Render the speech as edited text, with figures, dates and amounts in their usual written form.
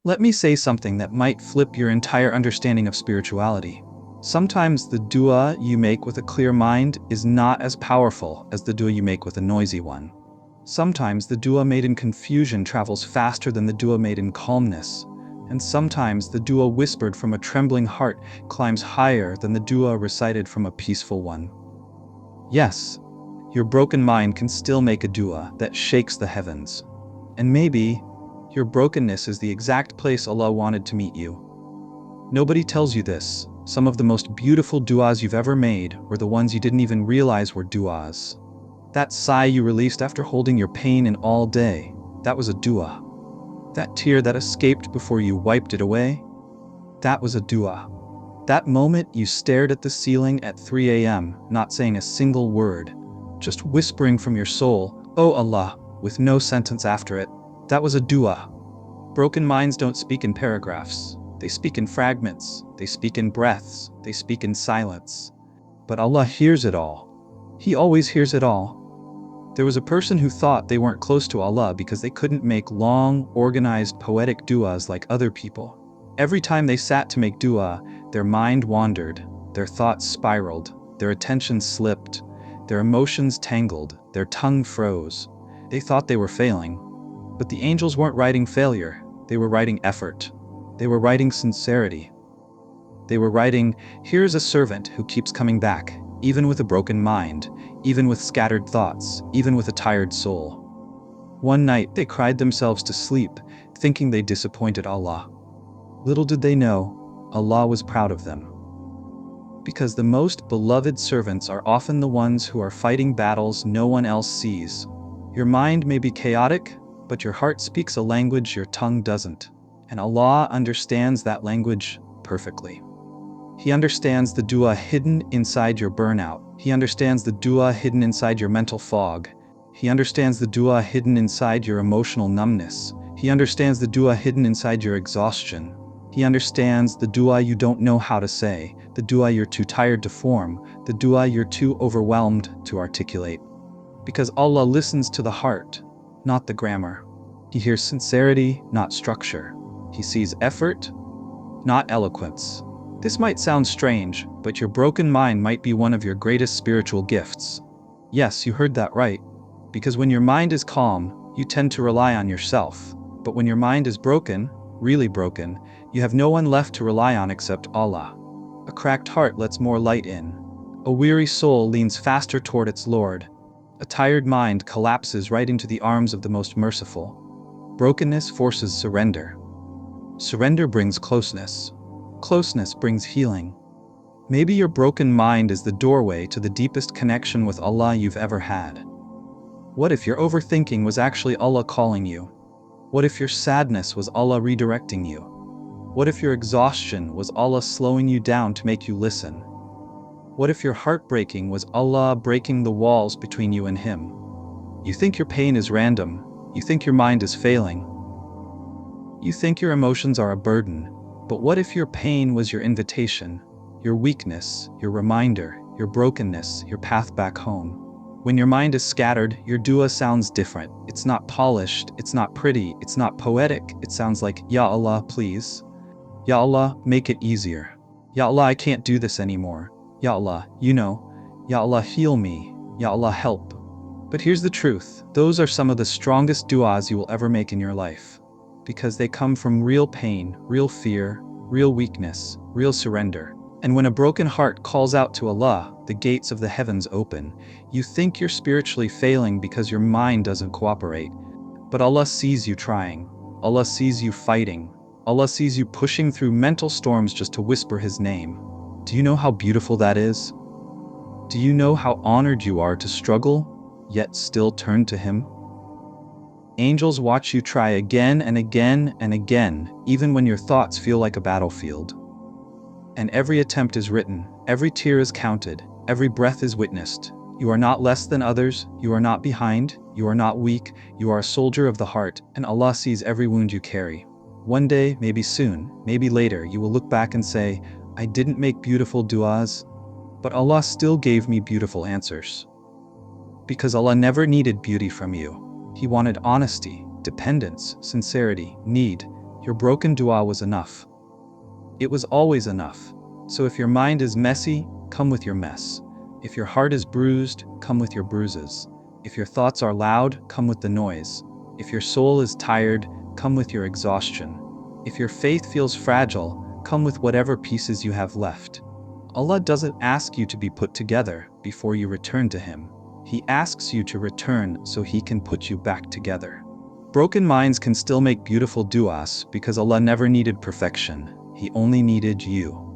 Let me say something that might flip your entire understanding of spirituality. Sometimes the dua you make with a clear mind is not as powerful as the dua you make with a noisy one. Sometimes the dua made in confusion travels faster than the dua made in calmness. And sometimes the dua whispered from a trembling heart climbs higher than the dua recited from a peaceful one. Yes, your broken mind can still make a dua that shakes the heavens. And maybe your brokenness is the exact place Allah wanted to meet you. Nobody tells you this. Some of the most beautiful duas you've ever made were the ones you didn't even realize were duas. That sigh you released after holding your pain in all day, that was a dua. That tear that escaped before you wiped it away, that was a dua. That moment you stared at the ceiling at 3 a.m., not saying a single word, just whispering from your soul, "Oh Allah," with no sentence after it, that was a dua. Broken minds don't speak in paragraphs. They speak in fragments. They speak in breaths. They speak in silence. But Allah hears it all. He always hears it all. There was a person who thought they weren't close to Allah because they couldn't make long, organized, poetic duas like other people. Every time they sat to make dua, their mind wandered, their thoughts spiraled, their attention slipped, their emotions tangled, their tongue froze. They thought they were failing. But the angels weren't writing failure. They were writing effort. They were writing sincerity. They were writing, "Here's a servant who keeps coming back, even with a broken mind, even with scattered thoughts, even with a tired soul." One night, they cried themselves to sleep, thinking they disappointed Allah. Little did they know, Allah was proud of them. Because the most beloved servants are often the ones who are fighting battles no one else sees. Your mind may be chaotic, but your heart speaks a language your tongue doesn't. And Allah understands that language perfectly. He understands the dua hidden inside your burnout. He understands the dua hidden inside your mental fog. He understands the dua hidden inside your emotional numbness. He understands the dua hidden inside your exhaustion. He understands the dua you don't know how to say, the dua you're too tired to form, the dua you're too overwhelmed to articulate. Because Allah listens to the heart, not the grammar. He hears sincerity, not structure. He sees effort, not eloquence. This might sound strange, but your broken mind might be one of your greatest spiritual gifts. Yes, you heard that right. Because when your mind is calm, you tend to rely on yourself. But when your mind is broken, really broken, you have no one left to rely on except Allah. A cracked heart lets more light in. A weary soul leans faster toward its Lord. A tired mind collapses right into the arms of the most merciful. Brokenness forces surrender. Surrender brings closeness. Closeness brings healing. Maybe your broken mind is the doorway to the deepest connection with Allah you've ever had. What if your overthinking was actually Allah calling you? What if your sadness was Allah redirecting you? What if your exhaustion was Allah slowing you down to make you listen? What if your heartbreaking was Allah breaking the walls between you and Him? You think your pain is random. You think your mind is failing. You think your emotions are a burden. But what if your pain was your invitation, your weakness, your reminder, your brokenness, your path back home? When your mind is scattered, your dua sounds different. It's not polished, it's not pretty, it's not poetic. It sounds like, "Ya Allah, please. Ya Allah, make it easier. Ya Allah, I can't do this anymore. Ya Allah, you know. Ya Allah, heal me. Ya Allah, help." But here's the truth. Those are some of the strongest duas you will ever make in your life. Because they come from real pain, real fear, real weakness, real surrender. And when a broken heart calls out to Allah, the gates of the heavens open. You think you're spiritually failing because your mind doesn't cooperate. But Allah sees you trying. Allah sees you fighting. Allah sees you pushing through mental storms just to whisper His name. Do you know how beautiful that is? Do you know how honored you are to struggle, yet still turn to Him? Angels watch you try again and again and again, even when your thoughts feel like a battlefield. And every attempt is written, every tear is counted, every breath is witnessed. You are not less than others, you are not behind, you are not weak, you are a soldier of the heart, and Allah sees every wound you carry. One day, maybe soon, maybe later, you will look back and say, "I didn't make beautiful duas, but Allah still gave me beautiful answers." Because Allah never needed beauty from you. He wanted honesty, dependence, sincerity, need, Your broken dua was enough. It was always enough. So if your mind is messy, come with your mess. If your heart is bruised, come with your bruises. If your thoughts are loud, come with the noise. If your soul is tired, come with your exhaustion. If your faith feels fragile, come with whatever pieces you have left. Allah doesn't ask you to be put together before you return to Him. He asks you to return so He can put you back together. Broken minds can still make beautiful du'as because Allah never needed perfection. He only needed you.